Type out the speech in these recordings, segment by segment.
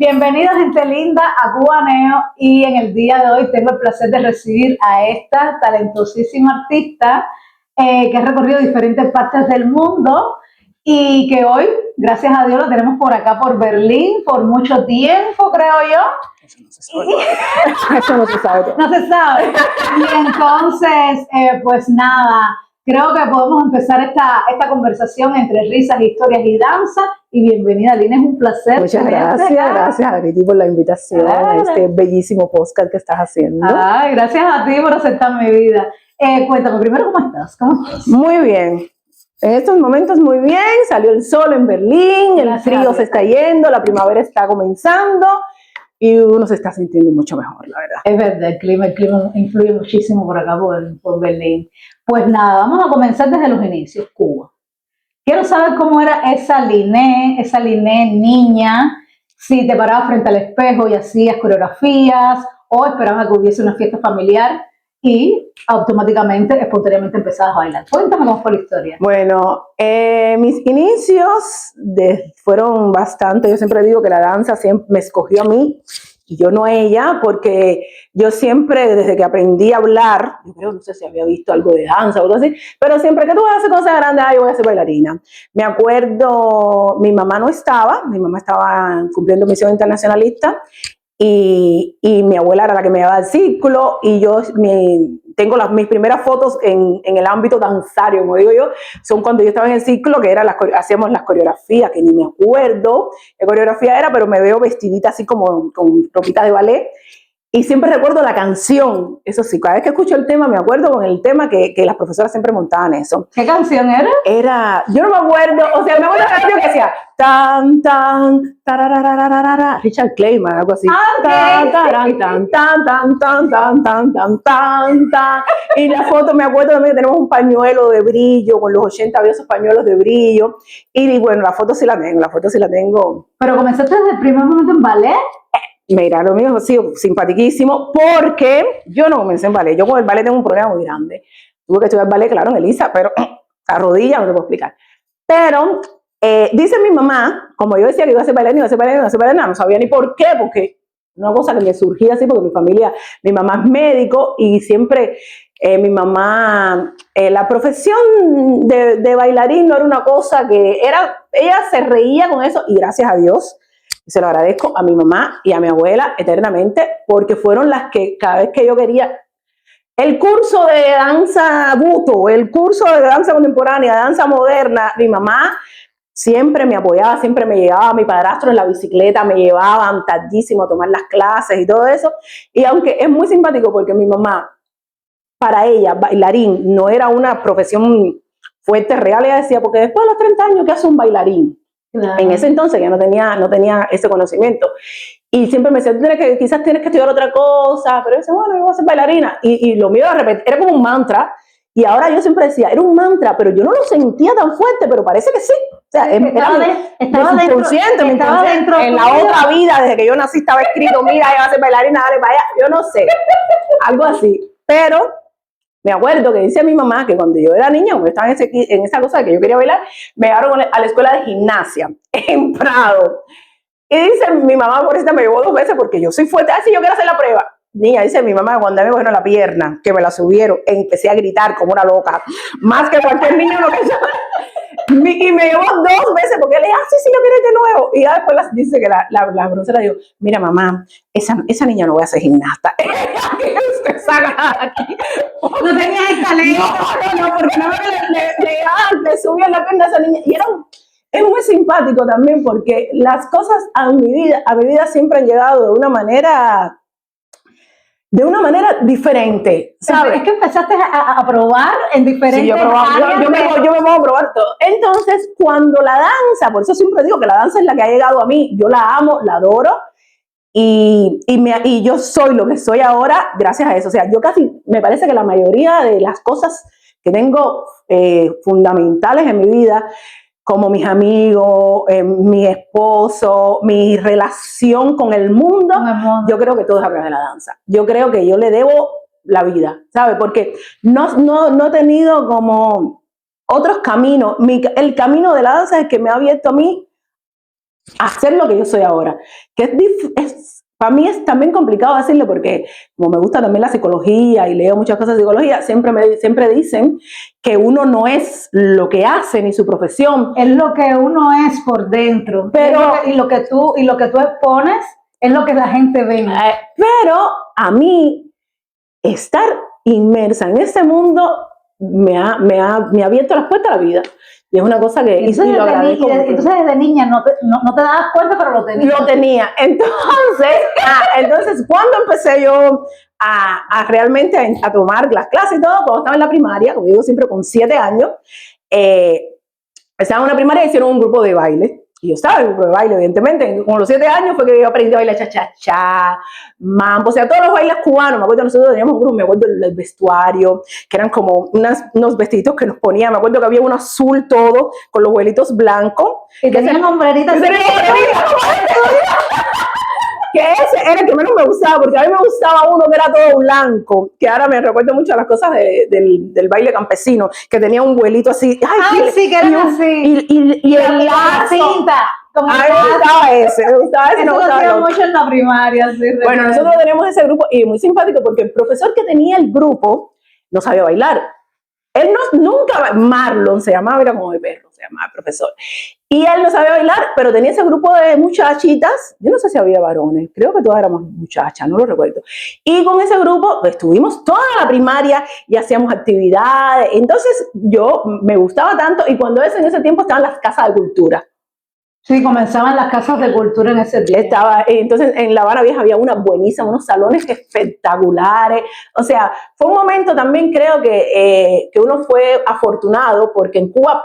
Bienvenidos, gente linda, a Cubaneo, y en el día de hoy tengo el placer de recibir a esta talentosísima artista que ha recorrido diferentes partes del mundo y que hoy, gracias a Dios, lo tenemos por acá, por Berlín, por mucho tiempo, creo yo. Eso no se sabe. Eso no se sabe. No se sabe. Y entonces, pues nada, creo que podemos empezar esta conversación entre risas, historias y danza. Y bienvenida, Lina, es un placer. Muchas gracias, Ariti, por la invitación a este bellísimo podcast que estás haciendo. Ay, gracias a ti por aceptar mi vida. Cuéntame, primero, ¿cómo estás? Muy bien. En estos momentos muy bien, salió el sol en Berlín, el frío se está yendo, la primavera está comenzando y uno se está sintiendo mucho mejor, la verdad. Es verdad, el clima influye muchísimo por acá, por Berlín. Pues nada, vamos a comenzar desde los inicios, Cuba. Quiero saber cómo era esa Liné niña, si te parabas frente al espejo y hacías coreografías o esperabas que hubiese una fiesta familiar y automáticamente, espontáneamente empezabas a bailar. Cuéntame cómo fue la historia. Bueno, mis inicios fueron bastante, yo siempre digo que la danza siempre me escogió a mí y yo no a ella, porque yo siempre, desde que aprendí a hablar, yo creo, no sé si había visto algo de danza o algo así, pero siempre que tú vas a hacer cosas grandes, yo voy a ser bailarina. Me acuerdo, mi mamá estaba cumpliendo misión internacionalista, y mi abuela era la que me llevaba al círculo, y yo tengo mis primeras fotos en el ámbito danzario, como digo yo, son cuando yo estaba en el círculo, que hacíamos las coreografías, que ni me acuerdo qué coreografía era, pero me veo vestidita así como con ropitas de ballet. Y siempre recuerdo la canción, eso sí, cada vez que escucho el tema me acuerdo con el tema que las profesoras siempre montaban eso. ¿Qué canción era? Yo no me acuerdo, o sea, me acuerdo de la canción que decía tan, tan, tarararararara, Richard Clayman, algo así. Tan, tan, tan, tan, tan, tan, tan, tan, tan, tan, tan. Y la foto, me acuerdo también que tenemos un pañuelo de brillo, con los 80 había esos pañuelos de brillo. Y bueno, la foto sí la tengo. ¿Pero comenzaste desde el primer momento en ballet? Mira, lo mío ha sido simpaticísimo porque yo no comencé en ballet. Yo con el ballet tengo un problema muy grande. Tuve que estudiar ballet, claro, en Elisa, pero a rodillas no te puedo explicar. Pero dice mi mamá, como yo decía que iba a ser bailarina, no sabía ni por qué, porque una cosa que me surgía así, porque mi mamá es médico y siempre mi mamá, la profesión de bailarín no era una cosa ella se reía con eso y gracias a Dios. Se lo agradezco a mi mamá y a mi abuela eternamente, porque fueron las que cada vez que yo quería el curso de danza buto, el curso de danza contemporánea, danza moderna, mi mamá siempre me apoyaba, siempre me llevaba, mi padrastro en la bicicleta me llevaban tardísimo a tomar las clases y todo eso. Y aunque es muy simpático porque mi mamá, para ella, bailarín no era una profesión fuerte, real, ella decía, porque después de los 30 años, ¿qué hace un bailarín? Claro. En ese entonces ya no tenía ese conocimiento. Y siempre me decía, quizás tienes que estudiar otra cosa, pero yo decía, bueno, yo voy a ser bailarina. Y lo mío de repente era como un mantra. Y ahora yo siempre decía, era un mantra, pero yo no lo sentía tan fuerte, pero parece que sí. O sea, estaba subconsciente, en la otra vida, desde que yo nací estaba escrito, mira, ella va a ser bailarina, dale para allá. Yo no sé, algo así. Pero me acuerdo que dice mi mamá que cuando yo era niña, cuando estaba en esa cosa de que yo quería bailar, me llevaron a la escuela de gimnasia en Prado. Y dice mi mamá, por esta me llevó 2 veces porque yo soy fuerte. Así yo quiero hacer la prueba. Niña, dice mi mamá, cuando me cogieron la pierna, que me la subieron, empecé a gritar como una loca, más que cualquier niño lo que yo. Y me llevó 2 veces porque le dije, sí, yo quiero ir de nuevo. Y ya después dice que la profesora dijo, mira mamá, esa niña no voy a ser gimnasta. No tenías el talento. No, porque no le subía la pierna a esa niña. Y es muy simpático también porque las cosas a mi vida siempre han llegado de una manera diferente, ¿sabes? Es que empezaste a probar en diferentes áreas. Yo me pongo a probar todo. Entonces, cuando la danza, por eso siempre digo que la danza es la que ha llegado a mí, yo la amo, la adoro, y yo soy lo que soy ahora gracias a eso. O sea, yo me parece que la mayoría de las cosas que tengo fundamentales en mi vida, como mis amigos, mi esposo, mi relación con el mundo, yo creo que todo es a través de la danza. Yo creo que yo le debo la vida, ¿sabes? Porque no he tenido como otros caminos. El camino de la danza es el que me ha abierto a mí hacer lo que yo soy ahora. Que para mí es también complicado decirlo porque como me gusta también la psicología y leo muchas cosas de psicología, siempre dicen que uno no es lo que hace ni su profesión. Es lo que uno es por dentro. Pero, y lo que tú expones es lo que la gente ve. Pero a mí estar inmersa en ese mundo me ha abierto las puertas a la vida. Y es una cosa que entonces, lo agradezco. Entonces desde niña no te dabas cuenta, pero lo tenías. Lo tenía. Entonces, cuando empecé yo a realmente a tomar las clases y todo, cuando estaba en la primaria, como digo siempre con 7 años, estaba en una primaria y hicieron un grupo de baile. Y yo estaba en el grupo de baile, evidentemente. Con los 7 años fue que yo aprendí a bailar cha-cha-cha, mambo, o sea, todos los bailes cubanos. Me acuerdo, nosotros teníamos un grupo, me acuerdo del vestuario, que eran como unos vestiditos que nos ponían. Me acuerdo que había uno azul todo, con los vuelitos blancos. Y tenían hombreritas. Que ese era el que menos me gustaba, porque a mí me gustaba uno que era todo blanco, que ahora me recuerda mucho a las cosas del baile campesino, que tenía un vuelito así. Ay sí, que era así. Y el lazo. Cinta. A mí me gustaba ese, Eso lo hacía mucho en la primaria. Sí, bueno, nosotros teníamos ese grupo y muy simpático porque el profesor que tenía el grupo no sabía bailar. Él nunca, Marlon se llamaba, era como de perro, se llamaba el profesor. Y él no sabía bailar, pero tenía ese grupo de muchachitas, yo no sé si había varones, creo que todas éramos muchachas, no lo recuerdo. Y con ese grupo estuvimos toda la primaria y hacíamos actividades. Entonces yo me gustaba tanto y cuando en ese tiempo estaban las casas de cultura. Sí, comenzaban las casas de cultura en ese tiempo. Entonces en La Habana Vieja había una buenísima, unos salones espectaculares. O sea, fue un momento también creo que uno fue afortunado porque en Cuba,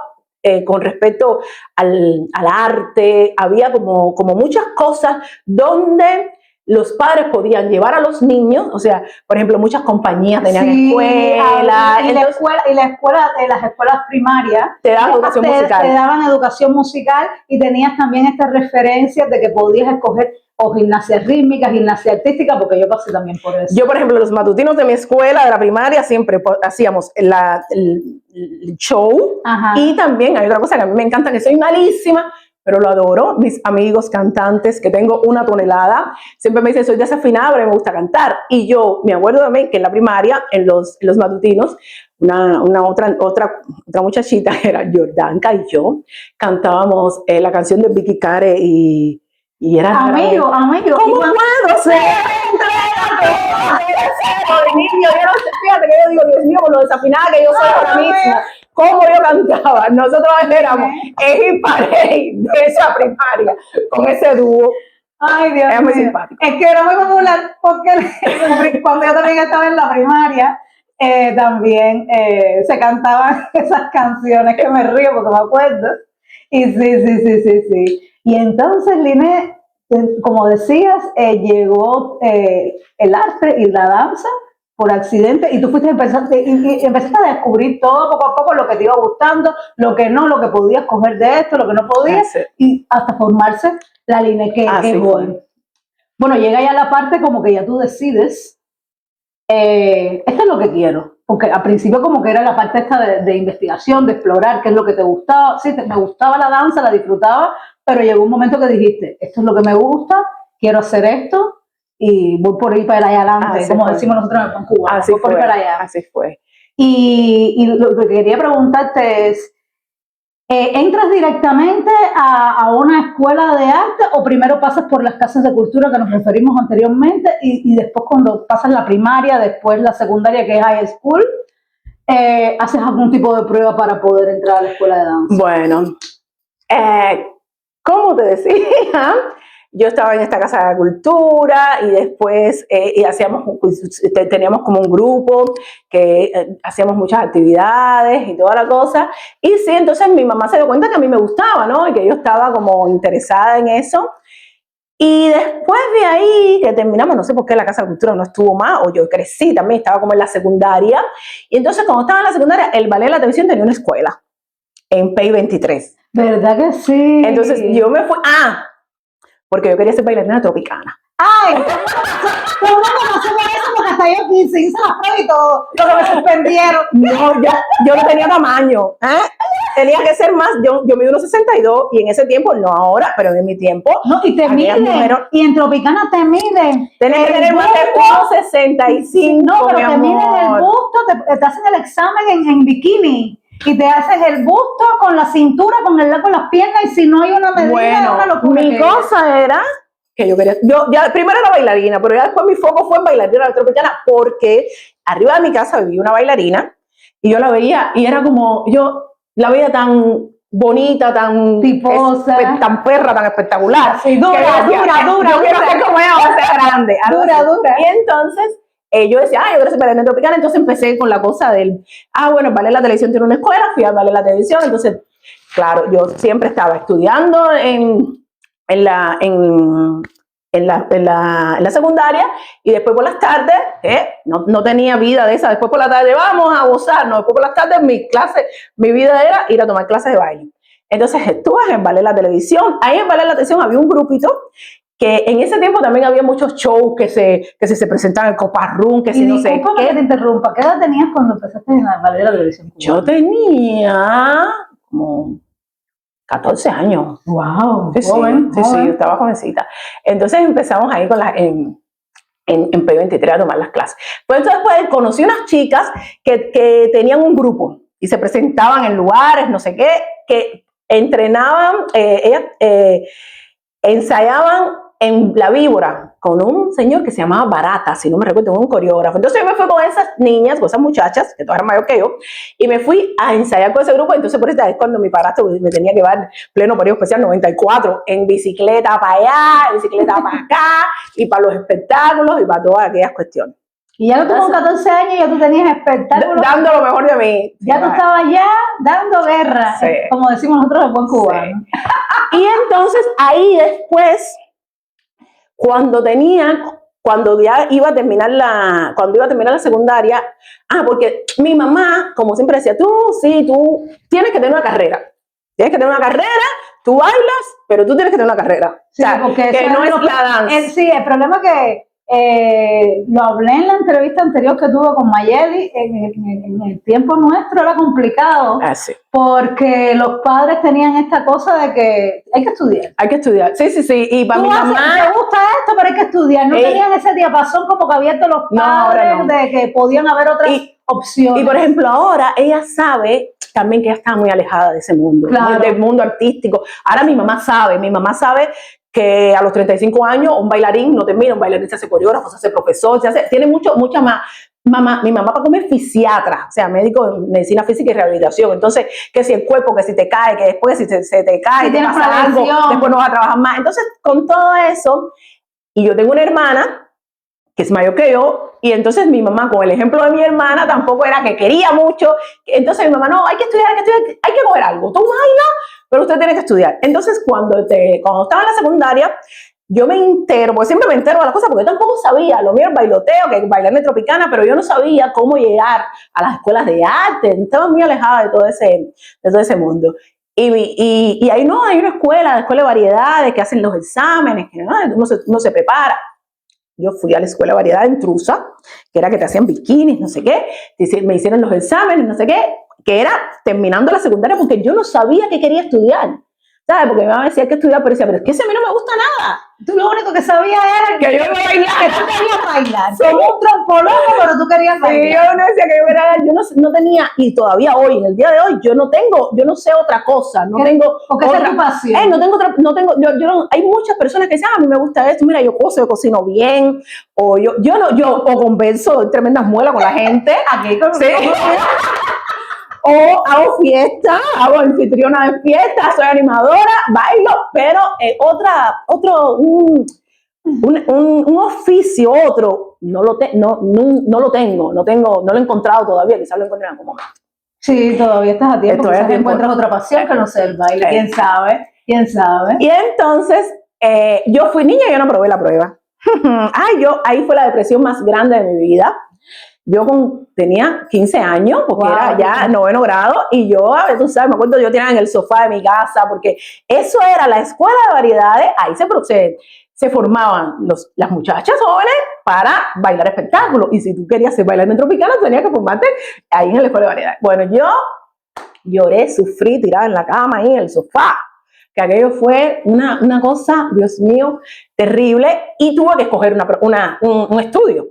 con respecto al arte, había como muchas cosas donde los padres podían llevar a los niños, o sea, por ejemplo, muchas compañías tenían escuelas. Y las escuelas primarias te daban educación musical. Te daban educación musical y tenías también estas referencias de que podías escoger o gimnasia rítmica, gimnasia artística, porque yo pasé también por eso. Yo, por ejemplo, los matutinos de mi escuela, de la primaria, siempre hacíamos el show. Ajá. Y también hay otra cosa que a mí me encanta, que soy malísima, pero lo adoro, mis amigos cantantes, que tengo 1 tonelada, siempre me dicen, soy desafinada, pero me gusta cantar. Y yo me acuerdo también que en la primaria, en los matutinos, otra muchachita, era Jordanka, y yo cantábamos la canción de Vicky Care y era... Amigo. ¿Cómo puedo ser? Niño, yo no sé, fíjate que yo digo, Dios mío, con lo desafinada que yo soy ahora mismo. ¿Cómo yo cantaba? Nosotros éramos Eji Parey de esa primaria, con ese dúo. Ay, Dios mío. Era muy simpático. Es que era muy popular porque cuando yo también estaba en la primaria, también se cantaban esas canciones que me río porque me acuerdo. Y sí. Y entonces, Liné, como decías, llegó el arte y la danza por accidente y tú empezaste a descubrir todo poco a poco lo que te iba gustando, lo que no, lo que podías coger de esto, lo que no podías, y hasta formarse la Liné que es bueno. Bueno, llega ya la parte como que ya tú decides, esto es lo que quiero, porque al principio como que era la parte esta de investigación, de explorar qué es lo que te gustaba. Sí, me gustaba la danza, la disfrutaba, pero llegó un momento que dijiste, esto es lo que me gusta, quiero hacer esto, y voy por ir para allá adelante, como decimos nosotros en Cuba. Así fue, para allá. Así fue. Y lo que quería preguntarte es, ¿entras directamente a una escuela de arte o primero pasas por las casas de cultura que nos referimos anteriormente y después cuando pasas la primaria, después la secundaria que es high school, haces algún tipo de prueba para poder entrar a la escuela de danza? Bueno, como te decía, yo estaba en esta casa de cultura y después teníamos como un grupo que hacíamos muchas actividades y toda la cosa. Y sí, entonces mi mamá se dio cuenta que a mí me gustaba, ¿no? Y que yo estaba como interesada en eso. Y después de ahí que terminamos, no sé por qué la casa de cultura no estuvo más, o yo crecí también, estaba como en la secundaria. Y entonces cuando estaba en la secundaria, el ballet de la televisión tenía una escuela en PEI 23. ¿Verdad que sí? Entonces yo me fui... porque yo quería ser bailarina tropicana. ¡Ay! ¿Cómo conocemos eso? Porque hasta yo 15, hice las pruebas y todo, lo que me suspendieron. No, yo no tenía tamaño. Tenía que ser más. Yo mido 1,62 y en ese tiempo, no ahora, pero en mi tiempo. No, y te miden, y en Tropicana te miden. Tienes que tener más de 1,65. No, pero te miden el busto, te hacen el examen en bikini. Y te haces el busto con la cintura, con las piernas, y si no hay una medida, bueno, una locura. Mi cosa era que yo quería, yo ya primero era bailarina, pero ya después mi foco fue en bailarina Tropicana, porque arriba de mi casa vivía una bailarina, y yo la veía, y era como, yo la veía tan bonita, tan tiposa, tan perra, tan espectacular. Sí, dura. Yo quiero ser como ella, va a ser grande. Dura. Y entonces, yo decía, yo quiero ser bailarina Tropicana, entonces empecé con la cosa del, bueno, el ballet de la televisión tiene una escuela, fui al ballet de la televisión, entonces, claro, yo siempre estaba estudiando en la secundaria, y después por las tardes, no tenía vida de esa, después por la tarde vamos a gozar, no, después por las tardes mi vida era ir a tomar clases de baile. Entonces estuve en el ballet de la televisión, ahí en el ballet de la televisión había un grupito, que en ese tiempo también había muchos shows que se presentaban en Copa Room, que si no sé qué. Que te interrumpa, ¿qué edad tenías cuando empezaste en el ballet de la televisión cubana? Yo tenía como 14 años. Wow, sí, joven. Sí, yo estaba jovencita. Entonces empezamos ahí con en P23 a tomar las clases. Pues entonces conocí unas chicas que tenían un grupo y se presentaban en lugares, no sé qué, que entrenaban, ellas ensayaban en La Víbora con un señor que se llamaba Barata, si no me recuerdo, un coreógrafo. Entonces yo me fui con esas niñas, con esas muchachas, que todas eran mayor que yo, y me fui a ensayar con ese grupo. Entonces por eso es cuando mi padrastro me tenía que llevar pleno periodo especial 94, en bicicleta para allá, en bicicleta para acá, y para los espectáculos, y para todas aquellas cuestiones. Y ya tú con 14 años ya tú tenías espectáculos. Dando lo mejor de mí. Ya tú estabas ya dando guerra, sí. Como decimos nosotros en buen cubano. Sí. Y entonces ahí después, cuando ya iba a terminar la secundaria, porque mi mamá, como siempre decía, tú tienes que tener una carrera. Tienes que tener una carrera, tú bailas, pero tú tienes que tener una carrera. Sí, o sea, porque que no es la danza. Sí, el problema es que lo hablé en la entrevista anterior que tuve con Mayeli, en el tiempo nuestro era complicado, sí. Porque los padres tenían esta cosa de que hay que estudiar. Hay que estudiar, sí, y para mi mamá... Te gusta esto, pero hay que estudiar. No tenían ese diapasón como que abierto los padres de que podían haber otras opciones. Y por ejemplo ahora ella sabe también que ella está muy alejada de ese mundo, del mundo artístico. Ahora mi mamá sabe que a los 35 años un bailarín no termina, un bailarín se hace coreógrafo, se hace profesor, tiene mucha más. Mi mamá para comer fisiatra, o sea, médico de medicina física y rehabilitación. Entonces, que si el cuerpo, que si te cae, que después si se te cae, te pasa algo, después no vas a trabajar más. Entonces, con todo eso, y yo tengo una hermana que es mayor que yo, y entonces mi mamá, con el ejemplo de mi hermana, tampoco era que quería mucho. Entonces mi mamá, no, hay que estudiar, hay que coger algo. Tú bailas, pero usted tiene que estudiar. Entonces, cuando estaba en la secundaria, yo me entero, porque siempre me entero de las cosas, porque yo tampoco sabía, lo mío era bailoteo, que bailar en Tropicana, pero yo no sabía cómo llegar a las escuelas de arte, estaba muy alejada de todo ese mundo. Y ahí no, hay una escuela de variedades que hacen los exámenes, que uno se prepara. Yo fui a la escuela de variedad en Trusa, que era que te hacían bikinis, no sé qué, me hicieron los exámenes, no sé qué, que era terminando la secundaria, porque yo no sabía que quería estudiar, ¿sabes? Porque mi mamá decía que estudiar, pero decía, pero es que a mí no me gusta nada. Tú lo único que sabías era que yo iba a bailar. Que tú querías bailar. Sí. Como un trompoloco, pero tú querías bailar. Sí, yo no decía que yo no tenía, y todavía hoy, en el día de hoy, yo no sé otra cosa, no tengo porque otra, esa es tu pasión. Hay muchas personas que dicen, a mí me gusta esto, mira, yo cocino bien, o yo converso, doy tremendas muelas con la gente. Aquí con sí. O hago fiesta, hago anfitriona de fiesta, soy animadora, bailo, pero un oficio, no lo tengo, no lo he encontrado todavía, quizás lo encuentre en algún momento. Sí, todavía estás a tiempo, quizás encuentras otra pasión que no sea el baile, quién sabe. Y entonces, yo fui niña y yo no probé la prueba. Ahí fue la depresión más grande de mi vida. Yo tenía 15 años, porque era ya 9º grado, y tú sabes, me acuerdo, yo tiraba en el sofá de mi casa, porque eso era la escuela de variedades, ahí se formaban las muchachas jóvenes para bailar espectáculos. Y si tú querías ser bailarina tropicana, tenías que formarte ahí en la escuela de variedades. Bueno, yo lloré, sufrí, tirada en la cama, ahí en el sofá. Que aquello fue una cosa, Dios mío, terrible. Y tuve que escoger un estudio.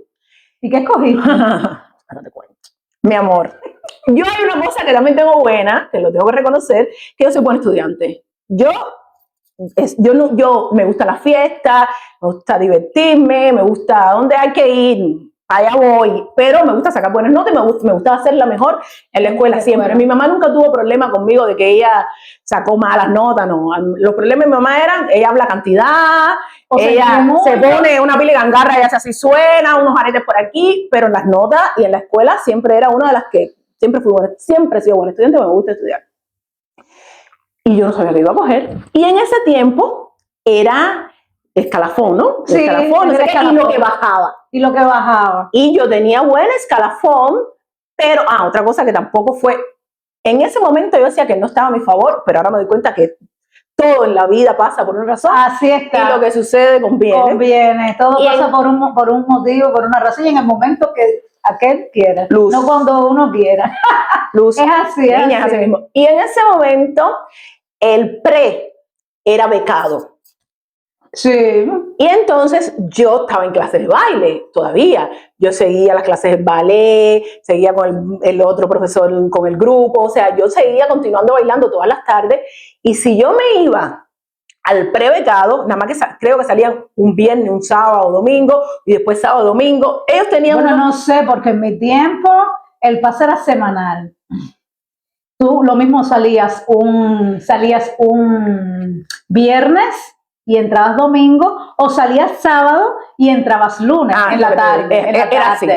¿Y qué escogiste? Ahora te cuento. Mi amor, yo hay una cosa que también tengo buena, que lo tengo que reconocer, que yo soy buen estudiante. Yo me gusta la fiesta, me gusta divertirme, me gusta a dónde hay que ir, allá voy, pero me gusta sacar buenas notas y me gusta hacer la mejor en la escuela siempre. Mi mamá nunca tuvo problema conmigo de que ella sacó malas notas, no. Los problemas de mi mamá eran, ella habla cantidad, ella se pone una pila de gangarra, ella se así suena, unos aretes por aquí, pero en las notas y en la escuela siempre era una de las que siempre he sido buena estudiante, me gusta estudiar. Y yo no sabía que iba a coger. Y en ese tiempo era escalafón, ¿no? Sí, escalafón, y lo que bajaba. Y lo que bajaba. Y yo tenía buen escalafón, pero, otra cosa que tampoco fue, en ese momento yo decía que no estaba a mi favor, pero ahora me doy cuenta que todo en la vida pasa por una razón. Así está. Y lo que sucede conviene. Conviene, todo pasa por un motivo, por una razón, y en el momento que aquel quiera. Luz. No cuando uno quiera. Luz. Es así, Niña, es así mismo. Y en ese momento, el pre era becado. Sí. Y entonces yo estaba en clases de baile todavía. Yo seguía las clases de ballet, seguía con el otro profesor con el grupo, o sea, yo seguía continuando bailando todas las tardes. Y si yo me iba al prebecado, nada más que creo que salían un viernes, un sábado, domingo, y después sábado, domingo, ellos tenían... Bueno, no sé, porque en mi tiempo el pase era semanal. Tú lo mismo salías un viernes y entrabas domingo, o salías sábado y entrabas lunes en la tarde. Era así.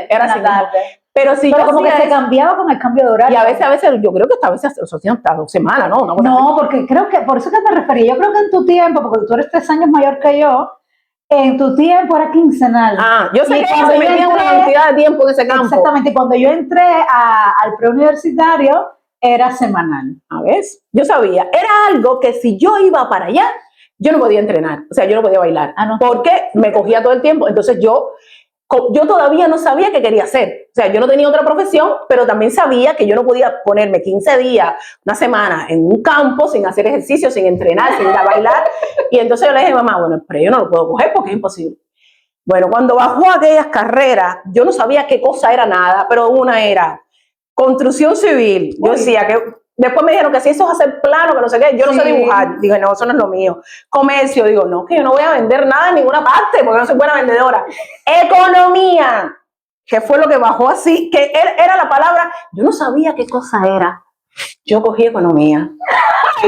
Pero como que se cambiaba con el cambio de horario. Y a veces, yo creo que hasta se hacían hasta 2 semanas, ¿no? No, porque creo que, por eso que me refería, yo creo que en tu tiempo, porque tú eres 3 años mayor que yo, en tu tiempo era quincenal. Yo sé que se metía una cantidad de tiempo en ese campo. Exactamente, y cuando yo entré al preuniversitario, era semanal. A ver, yo sabía, era algo que si yo iba para allá, yo no podía entrenar, o sea, yo no podía bailar, no. Porque me cogía todo el tiempo. Entonces yo todavía no sabía qué quería hacer, o sea, yo no tenía otra profesión, pero también sabía que yo no podía ponerme 15 días, una semana en un campo sin hacer ejercicio, sin entrenar, sin ir a bailar. Y entonces yo le dije a mamá, bueno, pero yo no lo puedo coger porque es imposible. Bueno, cuando bajó aquellas carreras, yo no sabía qué cosa era nada, pero una era construcción civil. Yo decía que después me dijeron que si eso es hacer plano, que no sé qué, yo no sé dibujar. Dije, no, eso no es lo mío. Comercio, digo, no, que yo no voy a vender nada en ninguna parte porque no soy buena vendedora. Economía, que fue lo que bajó así, que era la palabra, yo no sabía qué cosa era. Yo cogí economía.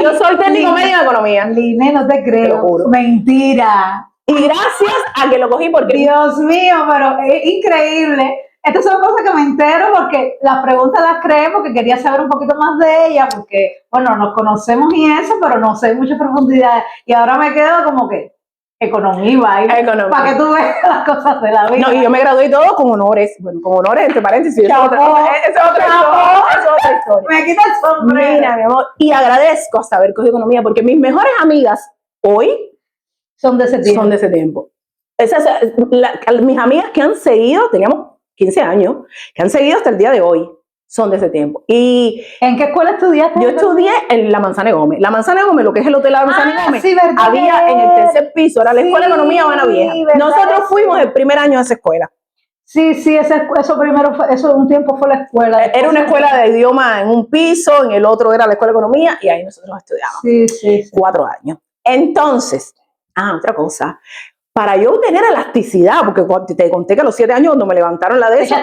Yo soy técnico medio de economía. Line, no te creo. Te lo juro. Mentira. Y gracias a que lo cogí porque... Dios mío, pero es increíble. Estas son cosas que me entero porque las preguntas las creemos, que quería saber un poquito más de ella, porque, bueno, nos conocemos y eso, pero no sé mucha profundidad. Y ahora me quedo como que economía y baile, para que tú veas las cosas de la vida. No, y yo me gradué y todo con honores. Bueno, con honores, entre paréntesis. Esa es otra historia. Me quita el sombrero. Mira, mi amor, y agradezco hasta haber cogido economía, porque mis mejores amigas hoy son de ese tiempo. Mis amigas que han seguido, teníamos 15 años, que han seguido hasta el día de hoy, son de ese tiempo. Y ¿en qué escuela estudiaste? Yo estudié en la Manzana de Gómez. La Manzana de Gómez, lo que es el hotel de la Manzana de Gómez, sí, había en el tercer piso, era la Escuela de Economía Habana Vieja. Nosotros fuimos el primer año de esa escuela. Sí, eso primero fue, eso un tiempo fue la escuela. Era una escuela de idioma en un piso, en el otro era la Escuela de Economía, y ahí nosotros estudiábamos. Sí. 4 años. Entonces, otra cosa, para yo tener elasticidad, porque te conté que a los 7 años cuando me levantaron la de eso,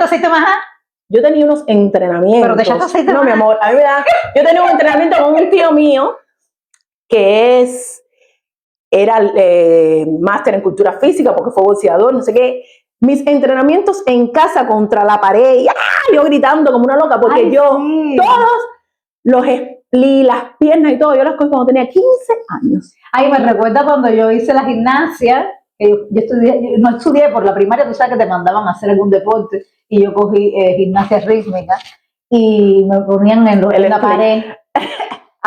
yo tenía unos entrenamientos. Pero te echaste aceite. No, mi amor, a mí me da, yo tenía un entrenamiento con un tío mío que era máster en cultura física porque fue boxeador, no sé qué. Mis entrenamientos en casa contra la pared, yo gritando como una loca, porque todos las piernas y todo, yo las cogí cuando tenía 15 años. Me recuerda cuando yo hice la gimnasia, que yo no estudié por la primaria, tú sabes que te mandaban a hacer algún deporte, y yo cogí gimnasia rítmica, y me ponían en la pared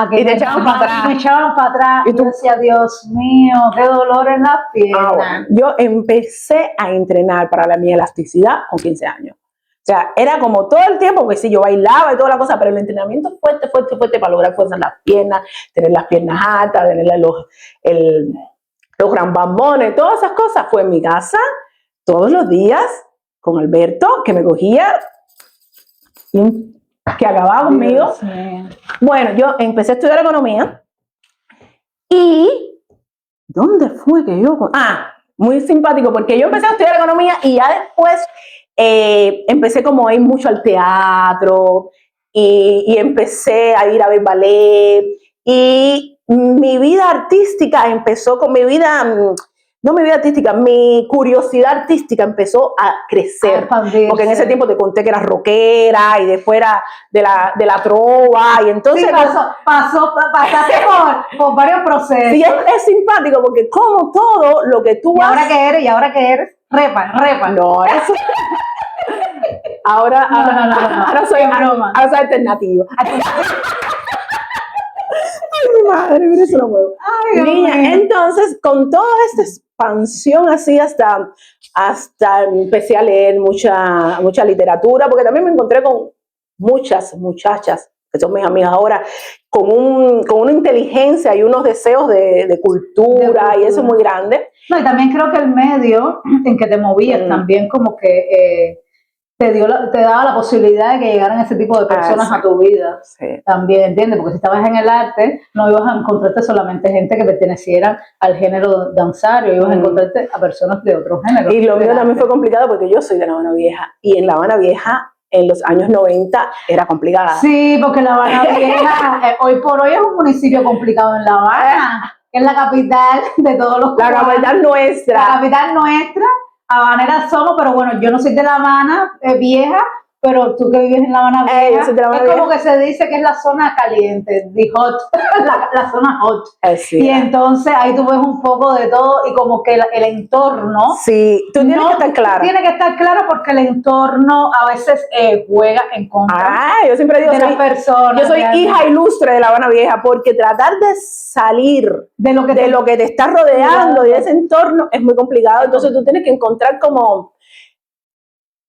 A que Y te echaban para atrás. Me echaban para atrás. Y Y tú- yo decía, Dios mío, qué dolor en la pierna. Bueno, yo empecé a entrenar para mi elasticidad con 15 años. O sea, era como todo el tiempo, porque sí, yo bailaba y toda la cosa, pero el entrenamiento fuerte para lograr fuerza en las piernas, tener las piernas altas, tener los gran bambones, todas esas cosas, fue en mi casa, todos los días, con Alberto, que me cogía y que acababa conmigo. Dios mío. Bueno, yo empecé a estudiar economía y ¿dónde fue que yo? Muy simpático, porque yo empecé a estudiar economía y ya después empecé como a ir mucho al teatro y empecé a ir a ver ballet y mi vida artística empezó con mi curiosidad artística empezó a crecer. Expandirse. Porque en ese tiempo te conté que era rockera y después era de la trova y entonces... Sí, pasaste por varios procesos. Sí, es simpático porque como todo lo que tú ¿Y haces... ahora qué eres? Repa. No, eso... Ahora soy broma. Ahora soy alternativa. Ay, mi madre, mira eso lo muevo. Ay, Dios Niña, mío. entonces, con toda esta expansión así hasta empecé a leer mucha literatura, porque también me encontré con muchas muchachas, que son mis amigas ahora, con una inteligencia y unos deseos de cultura, y eso es muy grande. No, y también creo que el medio en que te movías también como que te daba la posibilidad de que llegaran ese tipo de personas sí. a tu vida. Sí. También, ¿entiendes? Porque si estabas en el arte, no ibas a encontrarte solamente gente que perteneciera al género danzario, ibas a encontrarte a personas de otros géneros. Y lo mío también fue complicado porque yo soy de La Habana Vieja, y en La Habana Vieja, en los años 90, era complicada. Sí, porque La Habana Vieja, hoy por hoy es un municipio complicado en La Habana, que es la capital de todos los La capital nuestra. La capital nuestra, habaneras somos, pero bueno, yo no soy de La Habana Vieja, pero tú que vives en La Habana Vieja, yo soy de La Habana es como Vieja. que se dice que es la zona caliente, the hot, la zona hot. Sí. Y entonces ahí tú ves un poco de todo y como que el entorno. Sí, tú tienes que estar clara. Tiene que estar claro porque el entorno a veces juega en contra Yo siempre digo, de las personas. yo soy realmente. hija ilustre de La Habana Vieja, porque tratar de salir de lo que te está rodeando y de ese entorno es muy complicado. Entonces tú tienes que encontrar como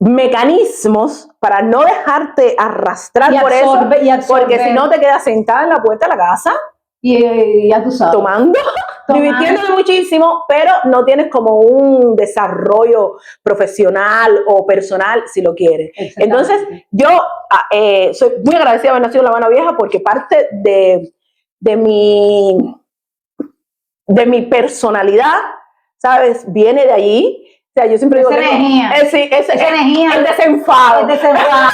mecanismos para no dejarte arrastrar por eso, porque si no te quedas sentada en la puerta de la casa y ya tú sabes, tomando, divirtiéndote muchísimo, pero no tienes como un desarrollo profesional o personal si lo quieres. Entonces yo soy muy agradecida de haber nacido en La Habana Vieja, porque parte de mi personalidad, ¿sabes? Viene de allí. O sea, yo siempre digo energía. Esa energía. El desenfado. El desenfado.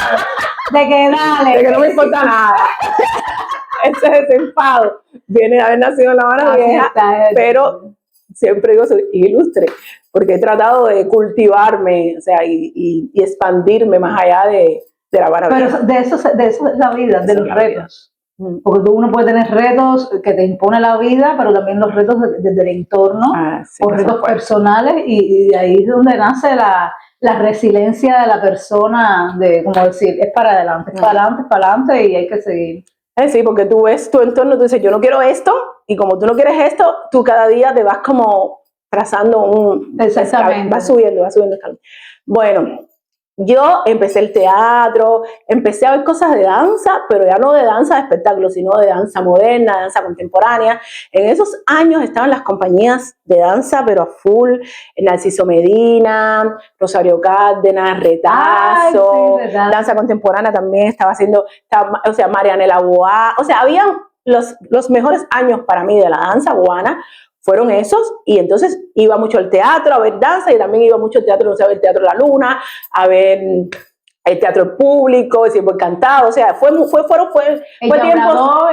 De que dale. De que no me importa nada. Ese desenfado viene de haber nacido en La Habana Vieja, pero siempre digo soy ilustre, porque he tratado de cultivarme, o sea, y expandirme más allá de La Habana Vieja. Pero de eso es la vida, de los retos. Porque uno puede tener retos que te impone la vida, pero también los retos desde el entorno, o retos personales, y de ahí es donde nace la resiliencia de la persona, de como decir, es para adelante, es para adelante y hay que seguir. Sí, porque tú ves tu entorno, tú dices, yo no quiero esto, y como tú no quieres esto, tú cada día te vas como trazando Exactamente. Vas subiendo escalón. Bueno, yo empecé el teatro, empecé a ver cosas de danza, pero ya no de danza de espectáculo, sino de danza moderna, de danza contemporánea. En esos años estaban las compañías de danza, pero a full, Narciso Medina, Rosario Cárdenas, Retazo, danza contemporánea también estaba haciendo, o sea, Marianela Boá, o sea, habían los mejores años para mí de la danza cubana. Fueron esos, y entonces iba mucho al teatro a ver danza, y también iba mucho al teatro, no sé, a ver Teatro La Luna, a ver el teatro público, siempre encantado, o sea, fue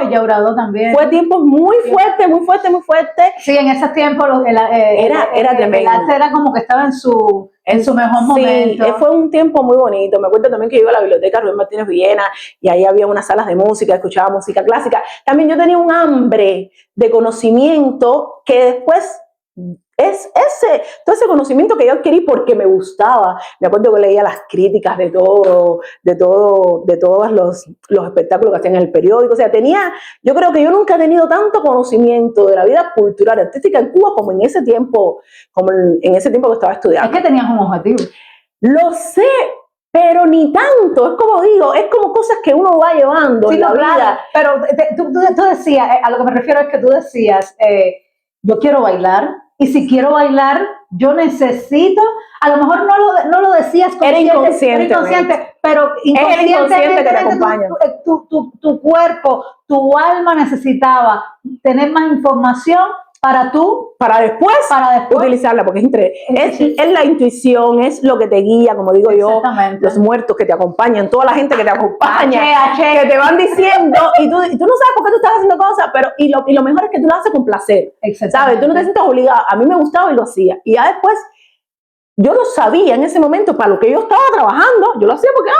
Llaurado también. Fue tiempos muy fuertes, muy fuertes, muy fuertes. Sí, en esos tiempos era tremendo. El arte era como que estaba en su mejor momento. Sí, fue un tiempo muy bonito. Me acuerdo también que yo iba a la biblioteca Rubén Martínez Villena, y ahí había unas salas de música, escuchaba música clásica. También yo tenía un hambre de conocimiento que después todo ese conocimiento que yo adquirí porque me gustaba. Me acuerdo que leía las críticas de todos los espectáculos que hacían en el periódico. O sea, yo creo que yo nunca he tenido tanto conocimiento de la vida cultural y artística en Cuba como en ese tiempo, que estaba estudiando. Es que tenías un objetivo. Lo sé, pero ni tanto. Es como digo, es como cosas que uno va llevando en la vida. Pero tú decías, a lo que me refiero es que tú decías, yo quiero bailar, y si quiero bailar, yo necesito, a lo mejor no lo decías inconsciente, pero es el inconsciente que te acompaña. Tu cuerpo, tu alma necesitaba tener más información para después utilizarla, porque es la intuición, es lo que te guía, como digo yo, los muertos que te acompañan, toda la gente que te acompaña, que te van diciendo, y tú no sabes por qué tú estás haciendo cosas, pero y lo mejor es que tú lo haces con placer, ¿sabes? Tú no te sientes obligada. A mí me gustaba y lo hacía, y ya después yo no sabía en ese momento para lo que yo estaba trabajando, yo lo hacía porque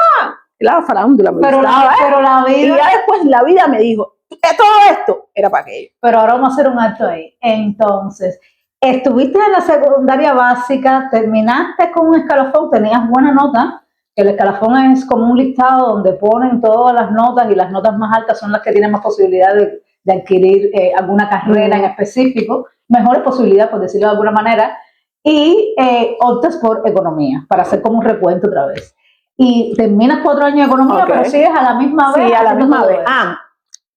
la farándula me gustaba, pero la vida, y ya después la vida me dijo, todo esto era para aquello. Pero ahora vamos a hacer un acto ahí. Entonces, estuviste en la secundaria básica, terminaste con un escalafón, tenías buena nota. El escalafón es como un listado donde ponen todas las notas y las notas más altas son las que tienen más posibilidad de adquirir alguna carrera en específico, mejores posibilidades, por decirlo de alguna manera, y optas por economía, para hacer como un recuento otra vez. Y terminas 4 años de economía, pero sigues a la misma vez. Sí, a la misma vez.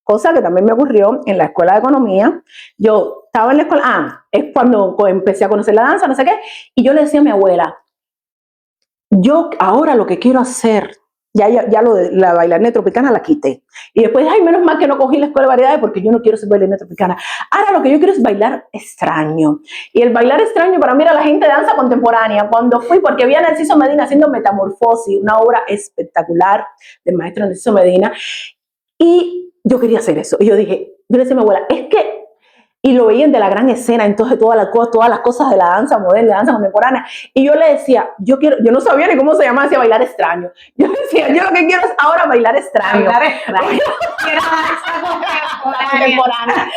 Cosa que también me ocurrió en la escuela de economía. Yo estaba en la escuela, es cuando empecé a conocer la danza, no sé qué, y yo le decía a mi abuela, yo ahora lo que quiero hacer, ya lo de la bailarina tropicana la quité, y después, menos mal que no cogí la escuela de variedades porque yo no quiero ser bailarina tropicana. Ahora lo que yo quiero es bailar extraño, y el bailar extraño para mí era la gente de danza contemporánea. Cuando fui, porque vi a Narciso Medina haciendo Metamorfosis, una obra espectacular del maestro Narciso Medina, y yo quería hacer eso. Y yo le decía a mi abuela, es que, y lo veían de la gran escena, entonces todas las cosas de la danza moderna, de la danza contemporánea. Y yo le decía, yo no sabía ni cómo se llamaba, decía bailar extraño. Yo decía, yo lo que quiero es ahora bailar extraño. Bailar extraño. Quiero danza contemporánea.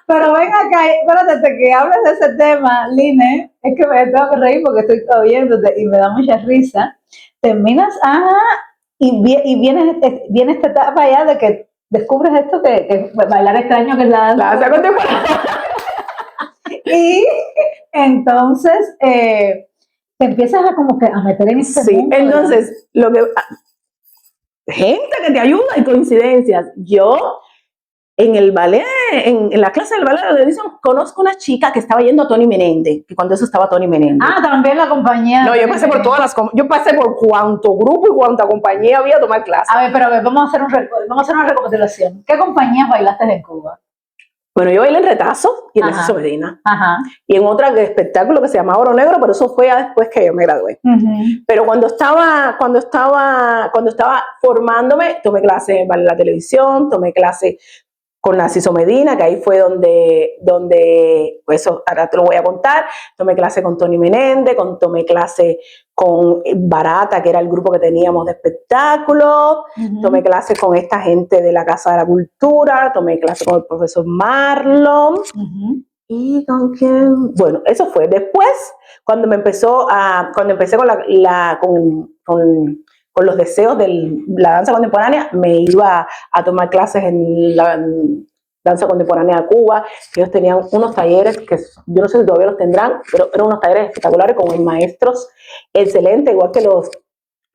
Pero ven acá, espérate, que hables de ese tema, Line, es que me tengo que reír porque estoy oyéndote y me da mucha risa. Terminas, y viene esta etapa ya de que descubres esto que bailar extraño, que es la danza contemporánea. Y entonces te empiezas a meter en ese mundo. Entonces, gente que te ayuda y coincidencias. Yo en el ballet, en la clase del ballet de televisión, conozco una chica que estaba yendo a Tony Menéndez, que cuando eso estaba Tony Menéndez. También la compañía. No, yo pasé por yo pasé por cuánto grupo y cuánta compañía había a tomar clases. Pero vamos a hacer una recapitulación. ¿Qué compañías bailaste en Cuba? Bueno, yo bailé en Retazo y en Narciso Medina. Y en otra espectáculo que se llamaba Oro Negro, pero eso fue ya después que yo me gradué. Pero cuando estaba formándome, tomé clases en ballet de la televisión, tomé clases con Narciso Medina, que ahí fue donde pues eso ahora te lo voy a contar. Tomé clase con Tony Menéndez, tomé clase con Barata, que era el grupo que teníamos de espectáculos, tomé clase con esta gente de la Casa de la Cultura, tomé clase con el profesor Marlon, y con quién, bueno, eso fue después, cuando empecé con los deseos de la danza contemporánea, me iba a tomar clases en la danza contemporánea de Cuba, que ellos tenían unos talleres que yo no sé si todavía los tendrán, pero eran unos talleres espectaculares con maestros excelentes, igual que los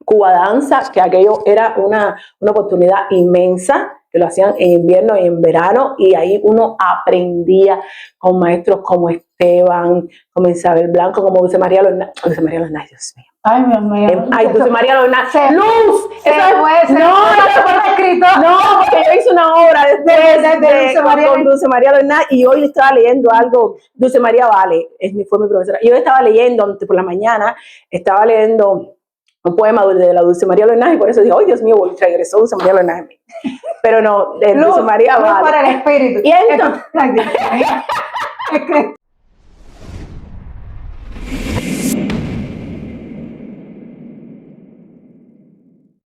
Cuba Danza, que aquello era una oportunidad inmensa, que lo hacían en invierno y en verano, y ahí uno aprendía con maestros como Esteban, como Isabel Blanco, como Dulce María Lornay, Dios mío. Ay, Dios mío. Dulce María Lornay. ¡Luz! No, porque yo hice una obra con Dulce María Lornay, y hoy estaba leyendo algo. Dulce María Vale fue mi profesora. Y hoy estaba leyendo, por la mañana, estaba leyendo un poema de la Dulce María Lornay, y por eso dije, ¡ay, Dios mío! Regresó Dulce María Lornay. Pero no, de Dulce María Vale. Para el espíritu. Y entonces, es que